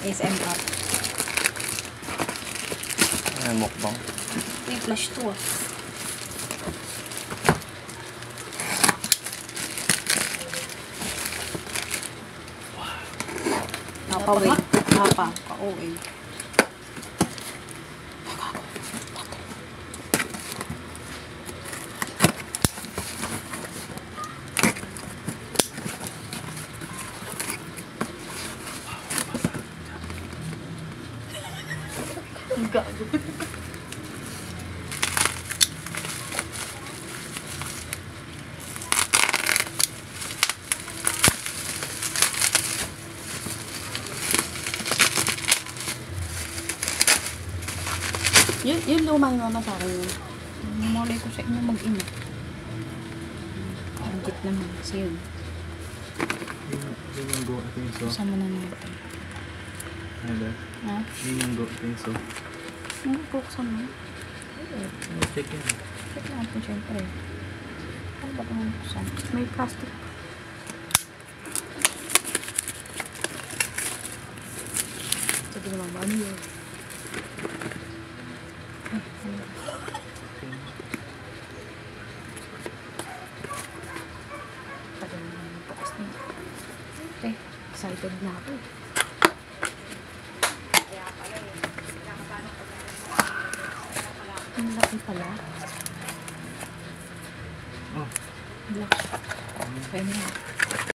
ASMR. Ay, mukbang. May flash to ah. Napawin. Napa. Kauin. Ang gago. Yun lumang mama sa akin yun. Malay ko sa inyo mag-ina. Ang kit naman. Kasi yun. Yun yung go, I think so. Kasama na natin. Ano? Ha? Yun yung go, I think so. Ano ko kasama? Check yun. Check natin syempre. Ano ba itong kasama? May plastic. Sige naman ba? Ano yun? Okay, excited na ako. Ang laki pala. Oh. Ang laki. Okay na.